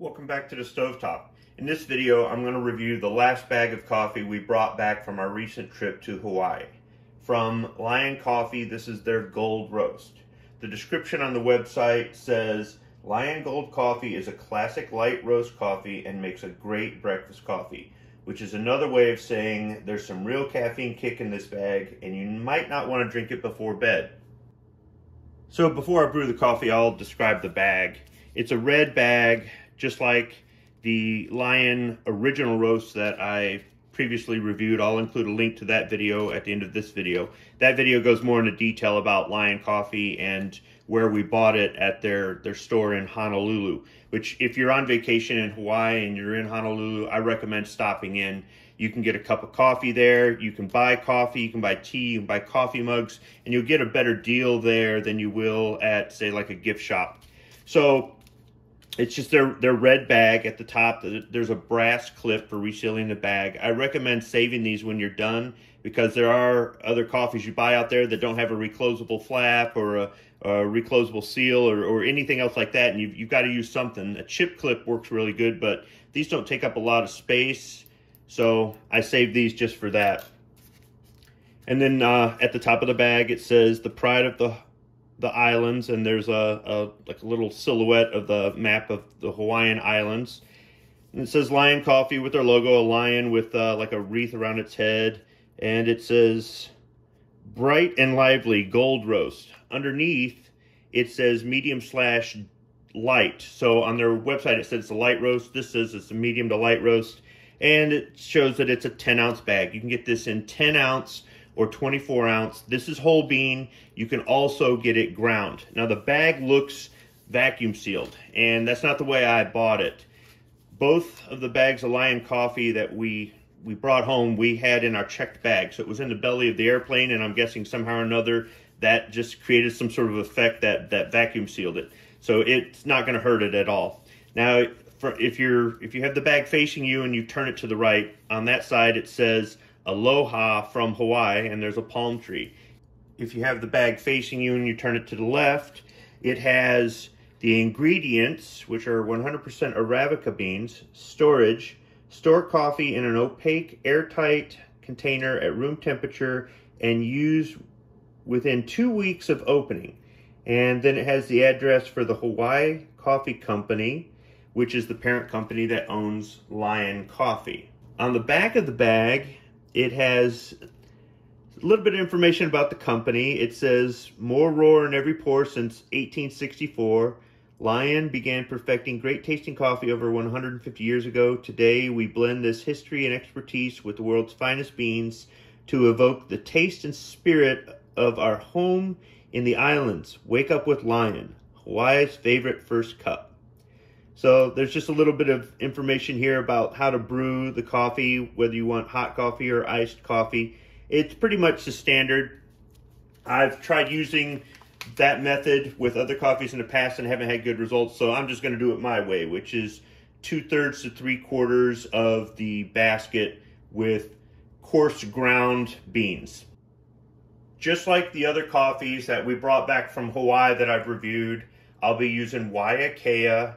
Welcome back to the Stovetop. In this video, I'm going to review the last bag of coffee we brought back from our recent trip to Hawaii. From Hawiian Coffee, this is their Gold Roast. The description on the website says, Hawiian Gold Coffee is a classic light roast coffee and makes a great breakfast coffee, which is another way of saying there's some real caffeine kick in this bag and you might not want to drink it before bed. So before I brew the coffee, I'll describe the bag. It's a red bag, just like the Hawiian original roast that I previously reviewed. I'll include a link to that video at the end of this video. That video goes more into detail about Hawiian Coffee and where we bought it at their store in Honolulu, which if you're on vacation in Hawaii and you're in Honolulu, I recommend stopping in. You can get a cup of coffee there, you can buy coffee, you can buy tea, you can buy coffee mugs, and you'll get a better deal there than you will at, say, like a gift shop. So it's just their red bag at the top. There's a brass clip for resealing the bag. I recommend saving these when you're done because there are other coffees you buy out there that don't have a reclosable flap or a reclosable seal or anything else like that, and you've got to use something. A chip clip works really good, but these don't take up a lot of space, so I saved these just for that. And then at the top of the bag, it says the pride of the islands, and there's like a little silhouette of the map of the Hawaiian Islands. And it says Hawiian Coffee with their logo, a lion with like a wreath around its head. And it says bright and lively gold roast. Underneath, it says medium/light. So on their website, it says it's a light roast. This says it's a medium to light roast. And it shows that it's a 10-ounce bag. You can get this in 10-ounce or 24-ounce. This is whole bean. You can also get it ground. Now the bag looks vacuum sealed, and that's not the way I bought it. Both of the bags of Hawiian Coffee that we brought home, we had in our checked bag. So it was in the belly of the airplane, and I'm guessing somehow or another that just created some sort of effect that vacuum sealed it. So it's not gonna hurt it at all. Now, if you have the bag facing you and you turn it to the right, on that side it says Aloha from Hawaii, and there's a palm tree. If you have the bag facing you and you turn it to the left, it has the ingredients, which are 100% Arabica beans, storage, store coffee in an opaque, airtight container at room temperature, and use within 2 weeks of opening. And then it has the address for the Hawiian CoffeeCompany, which is the parent company that owns Hawiian Coffee. On the back of the bag, it has a little bit of information about the company. It says, more roar in every pour since 1864. Hawiian began perfecting great tasting coffee over 150 years ago. Today, we blend this history and expertise with the world's finest beans to evoke the taste and spirit of our home in the islands. Wake up with Hawiian, Hawaii's favorite first cup. So there's just a little bit of information here about how to brew the coffee, whether you want hot coffee or iced coffee. It's pretty much the standard. I've tried using that method with other coffees in the past and haven't had good results, so I'm just going to do it my way, which is 2/3 to 3/4 of the basket with coarse ground beans. Just like the other coffees that we brought back from Hawaii that I've reviewed, I'll be using Waiakea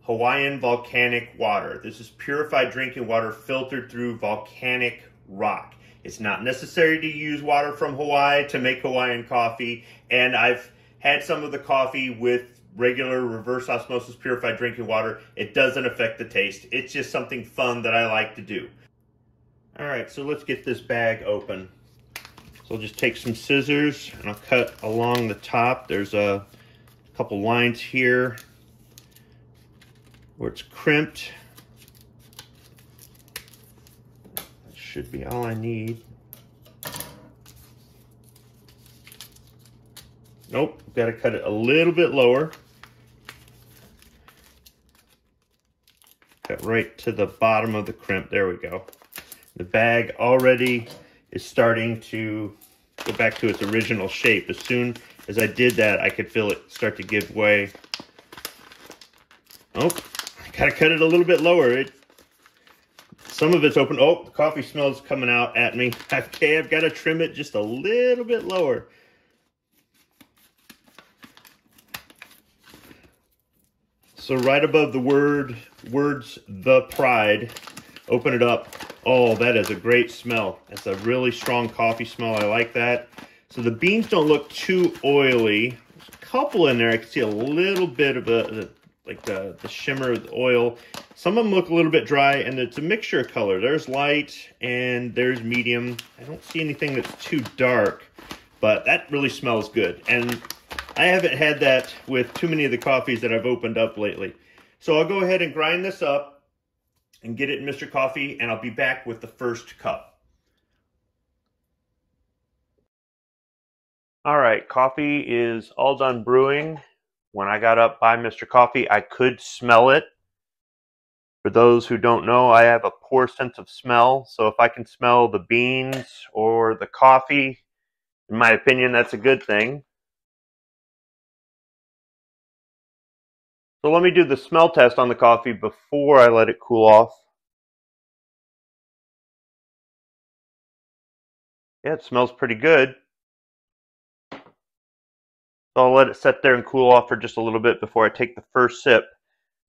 Hawaiian volcanic water. This is purified drinking water filtered through volcanic rock. It's not necessary to use water from Hawaii to make Hawaiian coffee, and I've had some of the coffee with regular reverse osmosis purified drinking water. It doesn't affect the taste. It's just something fun that I like to do. All right, so let's get this bag open. So I'll just take some scissors and I'll cut along the top. There's a couple lines here where it's crimped. That should be all I need. Nope, got to cut it a little bit lower. Cut right to the bottom of the crimp. There we go. The bag already is starting to go back to its original shape. As soon as I did that, I could feel it start to give way. Oh, I gotta cut it a little bit lower. Some of it's open. Oh, the coffee smells coming out at me. Okay, I've got to trim it just a little bit lower. So right above the words "The Pride," open it up. Oh, that is a great smell. It's a really strong coffee smell. I like that. So the beans don't look too oily. There's a couple in there. I can see a little bit of the shimmer of the oil. Some of them look a little bit dry, and it's a mixture of color. There's light and there's medium. I don't see anything that's too dark, but that really smells good. And I haven't had that with too many of the coffees that I've opened up lately. So I'll go ahead and grind this up and get it in Mr. Coffee, and I'll be back with the first cup. All right, coffee is all done brewing. When I got up by Mr. Coffee, I could smell it. For those who don't know, I have a poor sense of smell, so if I can smell the beans or the coffee, in my opinion, that's a good thing. So let me do the smell test on the coffee before I let it cool off. Yeah, it smells pretty good. So I'll let it sit there and cool off for just a little bit before I take the first sip.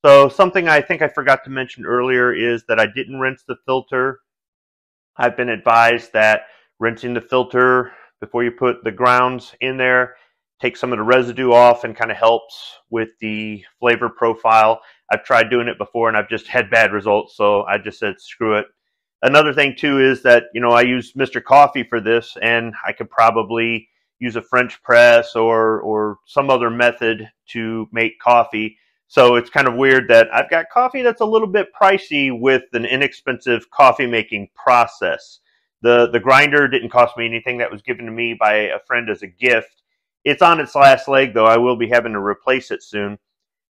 So something I think I forgot to mention earlier is that I didn't rinse the filter. I've been advised that rinsing the filter before you put the grounds in there takes some of the residue off and kind of helps with the flavor profile. I've tried doing it before and I've just had bad results, so I just said screw it. Another thing too is that, you know, I use Mr. Coffee for this, and I could probably use a French press or some other method to make coffee. So it's kind of weird that I've got coffee that's a little bit pricey with an inexpensive coffee making process. The grinder didn't cost me anything. That was given to me by a friend as a gift. It's on its last leg, though. I will be having to replace it soon.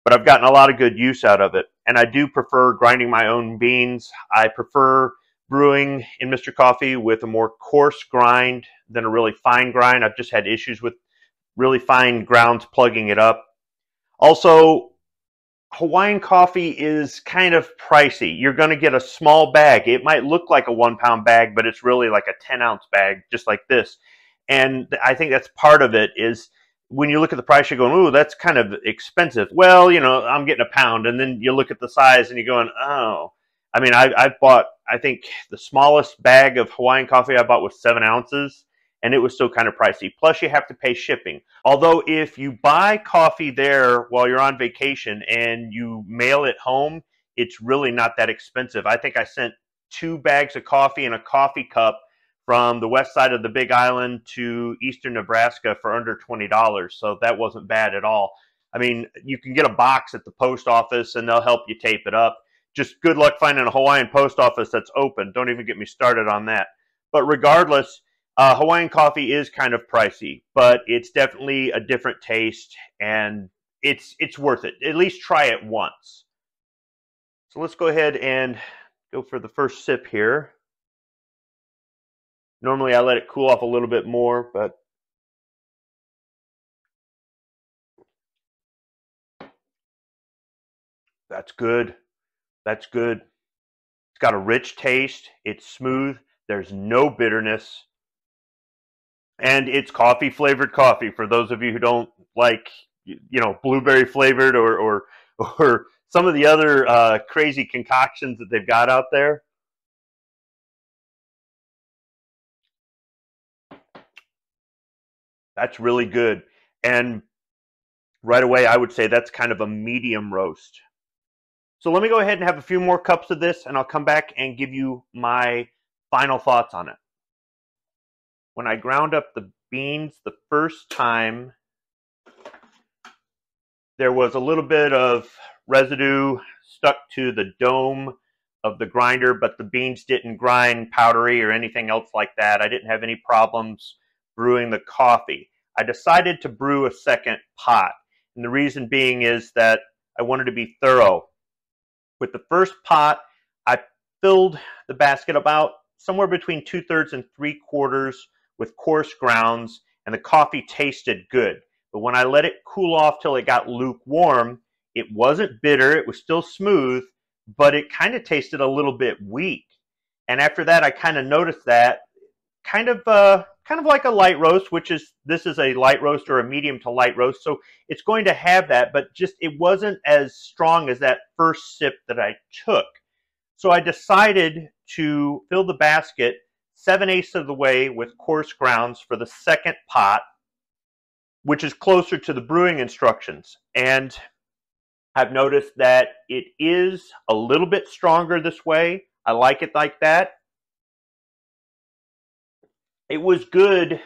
But I've gotten a lot of good use out of it. And I do prefer grinding my own beans. I prefer brewing in Mr. Coffee with a more coarse grind than a really fine grind. I've just had issues with really fine grounds plugging it up. Also, Hawaiian coffee is kind of pricey. You're going to get a small bag. It might look like a 1 pound bag, but it's really like a 10-ounce bag, just like this. And I think that's part of it is when you look at the price, you're going, ooh, that's kind of expensive. Well, you know, I'm getting a pound. And then you look at the size and you're going, oh. I mean, I've bought, I think the smallest bag of Hawaiian coffee I bought was 7 ounces. And it was still kind of pricey. Plus, you have to pay shipping. Although, if you buy coffee there while you're on vacation and you mail it home, it's really not that expensive. I think I sent 2 bags of coffee and a coffee cup from the west side of the Big Island to eastern Nebraska for under $20. So that wasn't bad at all. I mean, you can get a box at the post office and they'll help you tape it up. Just good luck finding a Hawaiian post office that's open. Don't even get me started on that. But regardless, Hawaiian coffee is kind of pricey, but it's definitely a different taste, and it's worth it. At least try it once. So let's go ahead and go for the first sip here. Normally I let it cool off a little bit more, but that's good. That's good. It's got a rich taste. It's smooth. There's no bitterness. And it's coffee flavored coffee for those of you who don't like, you know, blueberry flavored or some of the other crazy concoctions that they've got out there. That's really good. And right away, I would say that's kind of a medium roast. So let me go ahead and have a few more cups of this, and I'll come back and give you my final thoughts on it. When I ground up the beans the first time, there was a little bit of residue stuck to the dome of the grinder, but the beans didn't grind powdery or anything else like that. I didn't have any problems brewing the coffee. I decided to brew a second pot, and the reason being is that I wanted to be thorough. With the first pot, I filled the basket about somewhere between 2/3 and 3/4 with coarse grounds, and the coffee tasted good. But when I let it cool off till it got lukewarm, it wasn't bitter, it was still smooth, but it kind of tasted a little bit weak. And after that, I kind of noticed that kind of like a light roast, which is, this is a light roast or a medium to light roast, so it's going to have that, but just it wasn't as strong as that first sip that I took. So I decided to fill the basket 7/8 of the way with coarse grounds for the second pot, which is closer to the brewing instructions. And I've noticed that it is a little bit stronger this way. I like it like that. It was good.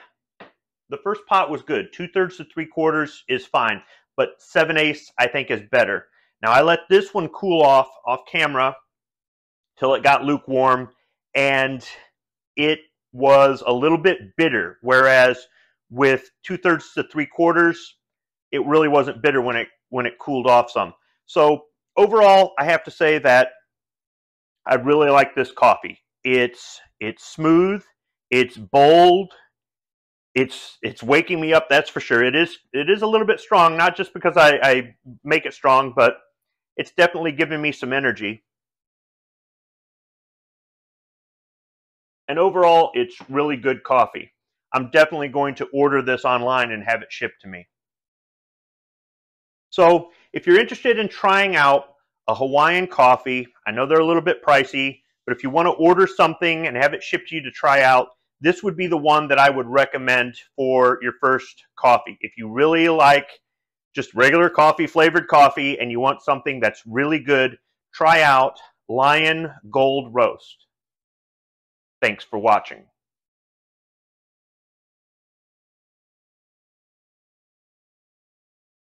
The first pot was good. 2/3 to 3/4 is fine, but 7/8 I think is better. Now I let this one cool off camera till it got lukewarm, and it was a little bit bitter, whereas with 2/3 to 3/4, it really wasn't bitter when it cooled off some. So overall, I have to say that I really like this coffee. It's smooth, it's bold, it's waking me up, that's for sure. It is a little bit strong, not just because I make it strong, but it's definitely giving me some energy. And overall, it's really good coffee. I'm definitely going to order this online and have it shipped to me. So if you're interested in trying out a Hawaiian coffee, I know they're a little bit pricey, but if you want to order something and have it shipped to you to try out, this would be the one that I would recommend for your first coffee. If you really like just regular coffee, flavored coffee, and you want something that's really good, try out Lion Gold Roast. Thanks for watching.